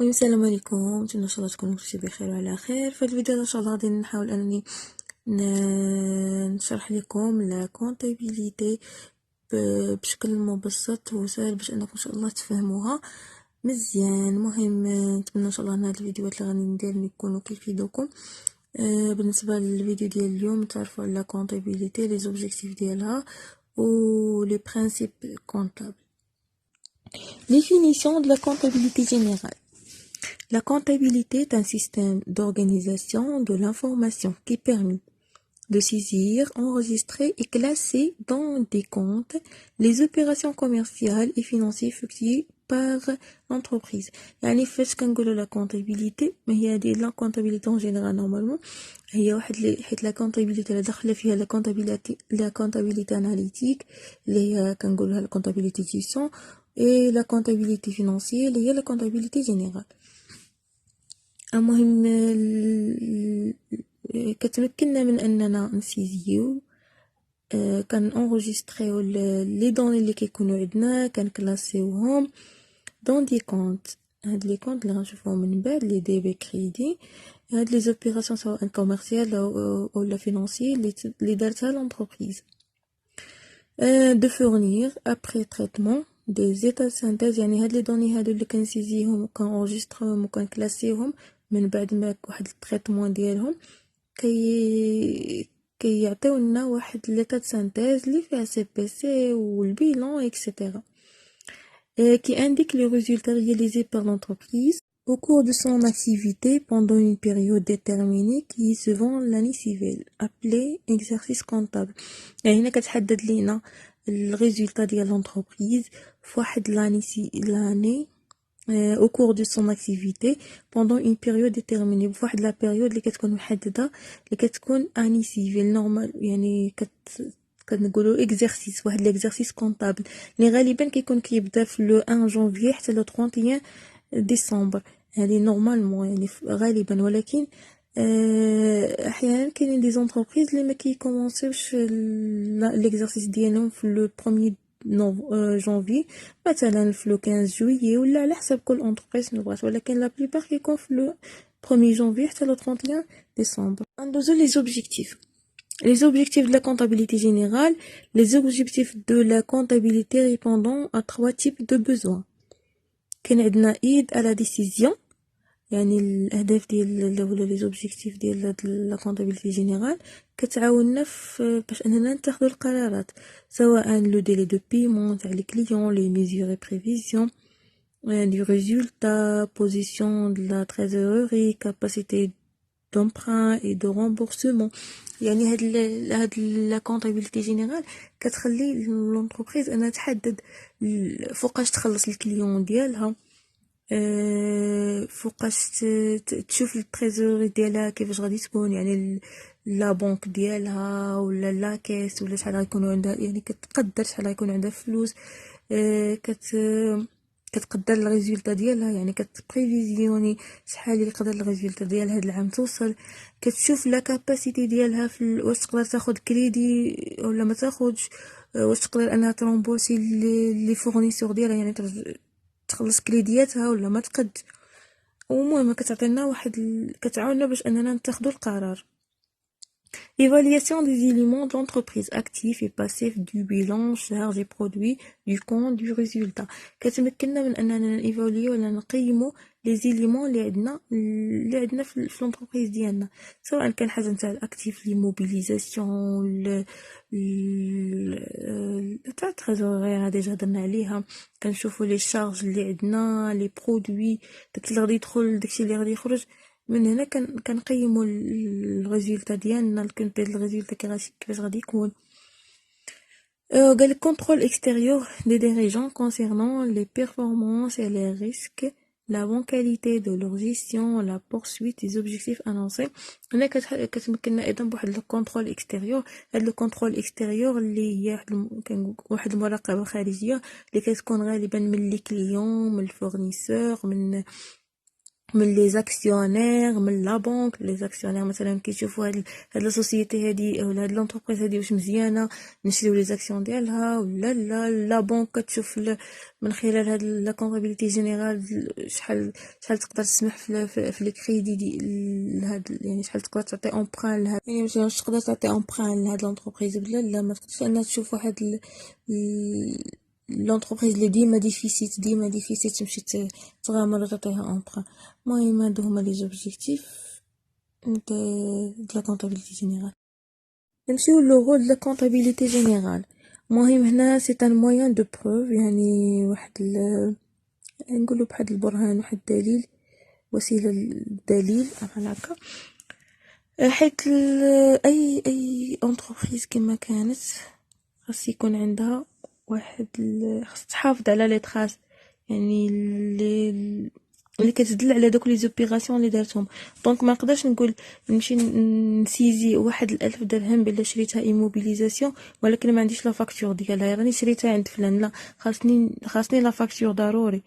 السلام عليكم، نتمنى ان شاء الله تكونوا كلشي بخير وعلى خير. في هذا الفيديو ان شاء الله غادي نحاول انني نشرح لكم لا كونتابيليتي بشكل مبسط وسهل باش انكم ان شاء الله تفهموها مزيان. مهم نتمنى ان شاء الله ان هاد الفيديوهات اللي غادي ندير يكونوا كيفيدوكم. بالنسبه للفيديو ديال اليوم تعرفوا على لا كونتابيليتي، لي زوبجيكتيف ديالها و لي برينسيپ كونطابل. Définition de la comptabilité générale. La comptabilité est un système d'organisation de l'information qui permet de saisir, enregistrer et classer dans des comptes les opérations commerciales et financières effectuées par l'entreprise. يعني فاش كنقولوا la comptabilité ما هي هذه la comptabilité en général normalement هي واحد حيت la comptabilité اللي داخله فيها la comptabilité analytique اللي هي كنقولوها la comptabilité gestion et la comptabilité financière اللي هي la comptabilité générale. المهم كتمكننا من اننا نسيزيو كان انغوجيستريو لي دوني اللي كيكونوا عندنا كنكلاسيوهم دون دي كونت. هاد لي كونت اللي غنشوفوهم من بعد لي دي بي كريدي، هاد لي زوبيراسيون سواء كوميرسيال او لا فينانسيير اللي دارتها لونتربريز de fournir après traitement des états de synthèse. يعني هاد لي دوني هادو اللي كنسيزيهم وكنغوجيستروهم وكنكلاسيوهم من بعد ما واحد التريتمون ديالهم كيعطيونا واحد l'état de synthèse اللي فيها CPC والبيلون etc. qui indique les résultats réalisés par l'entreprise au cours de son activité pendant une période déterminée qui se vend l'année civile, appelé exercice comptable. يعني هنا كتحدد لينا الريزولتا ديال l'entreprise فواحد l'année au cours de son activité pendant une période déterminée فواحد la période اللي كتكون محددة اللي كتكون année civile normal. يعني كنقولوا exercice واحد l'exercice comptable اللي غالبا كيكون كيبدا في لو 1 جانفي حتى لو 31 ديسمبر. هذه نورمالمون يعني غالبا، ولكن احيانا كاينين دي زونتربريز اللي ما كيكومونسيوش l'exercice ديالهم في لو 1 جانفي، مثلا في لو 15 جويي ولا على حسب كل انتربريز شنو بغات، ولكن لا بليبار كيكون في لو 1 جانفي حتى لو 31 ديسمبر. ندوزو لي زوبجيكتيف. Les objectifs de la comptabilité générale. Les objectifs de la comptabilité répondant à 3 types de besoins. كاين عندنا aide à la décision، يعني الأهداف ديال ولا لي زوبجيكتيف ديال la comptabilité générale كتعاوننا باش أننا نتخذوا القرارات، سواء لو délai de paiement تاع les clients, les mesures et prévisions du résultat, position de la trésorerie, capacité d'emprunt et de remboursement. يعني هاد لا كونطابيلتي جينيرال كتخلي لونتربريز انها تحدد فوقاش تخلص الكليون ديالها، فوقاش تشوف التريزوري ديالها كيفاش غادي تكون، يعني لا بنك ديالها ولا لا كيس ولا شحال غيكونوا عندها، يعني كتقدر شحال غيكون عندها فلوس، كتقدر الريزولتا ديالها، يعني كتبريفيزيوني شحال يقدر الريزولتا ديال هاد العام توصل، كتشوف لا كاباسيتي ديالها في واش تقدر تاخد كريدي ولا ما تاخدش، واش تقدر انها ترومبورسي لي فورنيسور ديالها، يعني تخلص كريدياتها ولا ما تقد. ومهم كتعطينا كتعاوننا باش اننا نتخذوا القرار. Évaluation des éléments de l'entreprise, actifs et passifs, du bilan, charges et produits, du compte, du résultat. كتمكننا من اننا نيفاليو ولا نقيموا لي زيليمون اللي عندنا في l'entreprise ديالنا، سواء كان حاجه نتاع الاكتيف لي موبيليزاسيون تاع التريزورير ديجا هضرنا عليها، كنشوفوا لي شارج اللي عندنا، لي برودوي، داكشي اللي غادي يدخل داكشي اللي غادي يخرج. من هنا كنقيموا الريزولتا ديالنا، الكونت ديال الريزولتا كيفاش غادي يكون. قال contrôle extérieur des dirigeants concernant les performances et les risques, la bonne qualité de leur gestion, la poursuite des objectifs annoncés. هنا كتمكننا ايضا بواحد الكونترول اكستيريور. هاد الكونترول اكستيريور اللي هي واحد المراقبه خارجيه اللي كتكون غالبا من لي كليون، من الفورنيسور، من من لي زاكسيونير، من لا بنك. لي زاكسيونير مثلا كيشوفوا هاد لا سوسيتي هادي ولا هاد لونتربريز هادي واش مزيانه نشريو لي زاكسيون ديالها ولا لا بنك كتشوف من خلال هاد لا كونطابيليتي جينيرال شحال تقدر تسمح في لي كريدي ديال هاد، يعني شحال تقدر تعطي امبران لهاد، يعني واش تقدر تعطي امبران لهاد لونتربريز ولا لا. ما تقدرش انها تشوف واحد لونتربريز اللي ديما ديفيسيت تمشي تغامر تعطيها امبران. المهم هادو هما لي زوبجيكتيف de la comptabilité générale. نمشيو لو رول de la comptabilité générale. المهم هنا c'est un moyen de preuve، يعني واحد نقولوا بحال البرهان، واحد الدليل، وسيله للدليل بحال هكا. حيت اي entreprise كما كانت خاص يكون عندها واحد خاص تحافظ على لي تراس، يعني اللي كتدل على دوك لي زوبيراسيون اللي دارتهم. دونك ما نقدرش نقول نمشي نسيزي 1000 درهم بلا شريتها ايموبيليزاسيون ولكن ما عنديش لا فاكتور ديالها، راني شريتها عند فلان، لا خاصني لا فاكتور ضروري.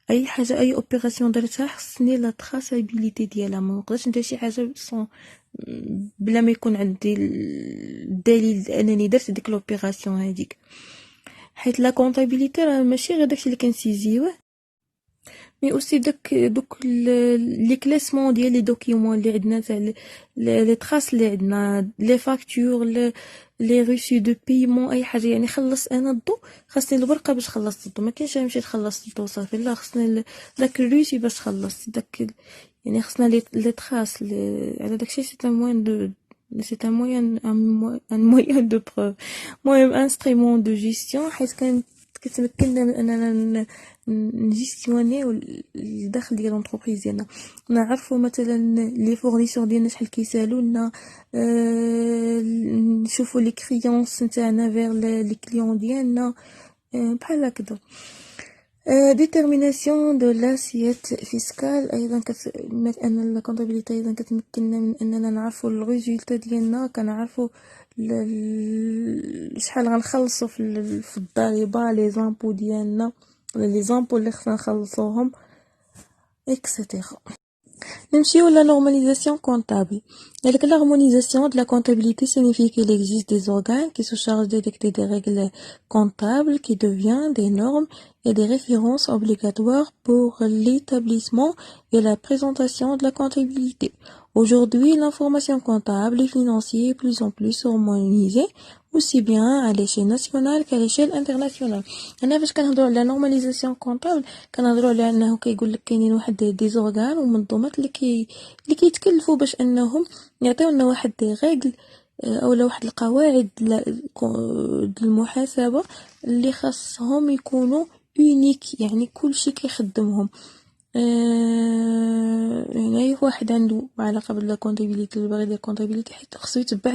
اي حاجه اي اوبيراسيون درتها خاصني لا تراسابيليتي ديالها. ما نقدرش ندير شي حاجه بلا ما يكون عندي الدليل انني درت ديك لوبيراسيون هذيك. حيت لا كونطابيليتي راه ماشي غير داكشي اللي كنسيزيوه، مي اوسي دوك لي كلاسمون ديال لي دوكيومون اللي عندنا تاع لي تراس اللي عندنا، لي فاكتور، لي ريسي دو بايمون، اي حاجه. يعني خلص انا الضو، خاصني الورقه باش خلصت الضو، ما كاينش نمشي نخلص الضو صافي، لا خاصني داك الريسي باش خلصت داك، يعني خاصنا لي تراس على داكشي. سي ان موين دو c'est un moyen de preuve، المهم انسترومون دو جيستيون، حيت كتمكننا من اننا نجيستيونيو الدخل ديال لونطربريز ديالنا. نعرفوا مثلا لي فورنيسور ديالنا شحال كيسالوا لنا، نشوفوا لي كريونس نتاعنا فير لي كليون ديالنا بحال هكذا. ديتيرميناسيون دو لاسيت فيسكال، ايضا ان لا كونطابيليتي ايضا كتمكننا من اننا نعرفوا الريزولتا ديالنا، كنعرفوا شحال غنخلصوا في الضريبه، لي زامبو ديالنا، لي زامبو اللي خصنا نخلصوهم اكسيتيرا. نمشيو la normalisation comptable. Donc l'harmonisation de la comptabilité signifie qu'il existe des organes qui se chargent de détecter des règles comptables qui deviennent des normes et des références obligatoires pour l'établissement et la présentation de la comptabilité. Aujourd'hui, l'information comptable et financière est plus en plus harmonisée, aussi bien à l'échelle nationale qu'à l'échelle internationale. انا فاش كنهضروا على نورماليزاسيون كونطابل كنهضروا على انه كيقول لك كاينين واحد دي زورغان ومنظمات اللي كيتكلفوا باش انهم يعطيونا واحد دي ريغل او واحد القواعد المحاسبه اللي خاصهم يكونوا يونيك، يعني كلشي كيخدمهم. يعني اي واحد عنده علاقه بلا كونطابيليتي اللي باغي يدير كونطابيليتي حيت خصو يتبع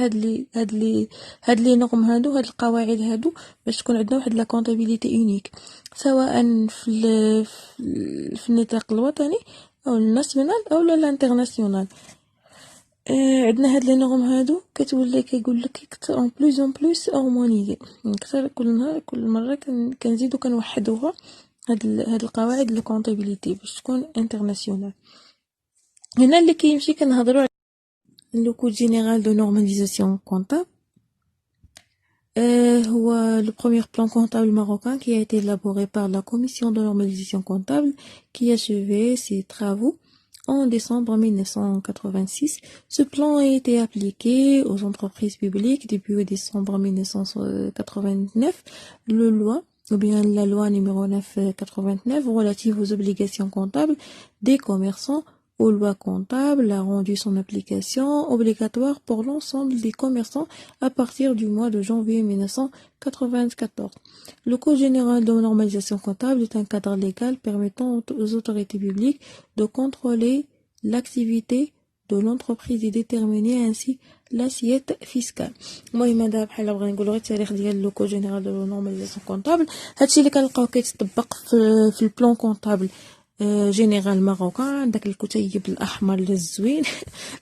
هاد لي نورم هادو، هاد القواعد هادو، باش تكون عندنا واحد لا كونطابيليتي يونيك، سواء في النطاق الوطني او الناسيونال او الانترناسيونال. عندنا هاد لي نورم هادو كتولي كيقول لك اكثر اون بلوس هارمونيزي، اكثر كل مره كنزيدو كنوحدوها هاد القواعد الكونطابيليتي باش تكون انترناسيونال. هنا اللي كيمشي كنهضروا على لو كود جينيرال دو نورماليزاسيون كونطابل. هو le premier plan comptable marocain qui a été élaboré par la commission de normalisation comptable qui a achevé ses travaux en décembre 1986. Ce plan a été appliqué aux entreprises publiques depuis décembre 1989. La loi numéro 9/89 relative aux obligations comptables des commerçants aux lois comptables a rendu son application obligatoire pour l'ensemble des commerçants à partir du mois de janvier 1994. Le Code général de normalisation comptable est un cadre légal permettant aux autorités publiques de contrôler l'activité de l'entreprise et déterminer ainsi l'assiette fiscale. المهم هذا بحال بغينا نقولوا غير التاريخ ديال لو كود جينيرال دو نورماليزاسيون كونطابل. هادشي اللي كنلقاو كيتطبق في البلان كونطابل جينيرال ماروكان، داك الكتيب الاحمر الزوين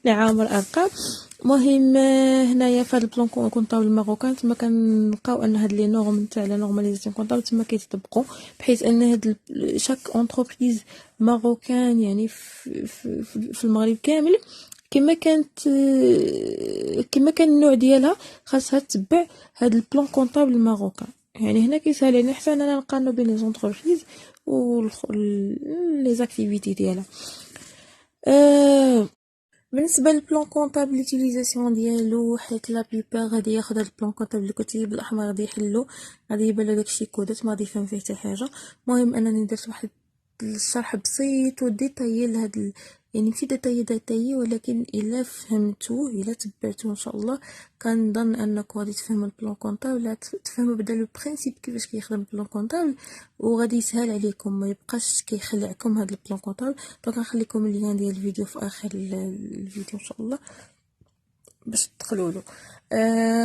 اللي عامر ارقام. مهم هنايا في هذا البلان كونطابل الماروكان تما كنلقاو ان هاد لي نورم تاع لا نورماليزاسيون كونطابل تما كيتطبقوا، بحيث ان هاد شاك اونتربريز ماروكان يعني في المغرب كامل كما كان النوع ديالها خاصها تتبع هاد البلان كونطابل الماروكان. يعني هنا كيسهل علينا حتى اننا نقارنوا بين لي زونتربريز و لي زاكتيفيتي ديالها. بالنسبه للبلان كونطابل ليوتيليزاسيون ديالو، حيت لا بيبار غادي ياخذ هاد البلان كونطابل الكتيب الاحمر غادي يحلو، غادي يبان له داكشي كودات ما غادي يفهم فيه حتى حاجه. المهم انني درت واحد الشرح بسيط وديتايي لهاد يعني ماشي ديتايي، ولكن الا فهمتوه الا تبعتوه ان شاء الله كنظن انكم غادي تفهموا البلان كونطابل، تفهموا بدا لو برينسيپ كيفاش كيخدم البلان كونطابل، وغادي يسهل عليكم ما يبقاش كيخلعكم هذا البلان كونطابل. دونك غنخليكم اللين ديال الفيديو في اخر الفيديو ان شاء الله باش تدخلوا له.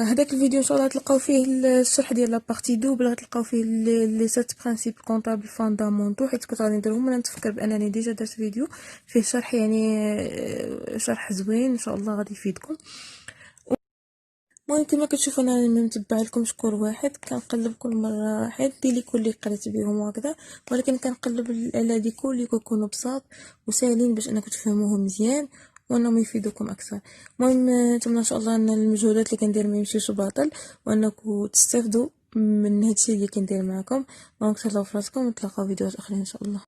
هذاك الفيديو ان شاء الله تلقاو فيه الشرح ديال لا بارتي دوبل، غتلقاو فيه لي 7 برينسيپ كونطابل فاندامونتو، حيت كنت غادي نديرهم. انا نتفكر بانني ديجا درت فيديو فيه شرح، يعني شرح زوين ان شاء الله غادي يفيدكم. المهم كما كتشوفوا انا متبع لكم شكور واحد، كنقلب كل مره حيت ديلي كل قريت بهم وهكذا، ولكن كنقلب على هادي كل يكونوا بساط وساهلين باش انكم تفهموهم مزيان وانهم يفيدوكم اكثر. المهم نتمنى ان شاء الله ان المجهودات اللي كندير ما يمشيوش باطل، وانكم تستافدوا من هادشي اللي كندير معكم. دونك تهلاو فراسكم ونتلاقاو فيديوهات اخرين ان شاء الله.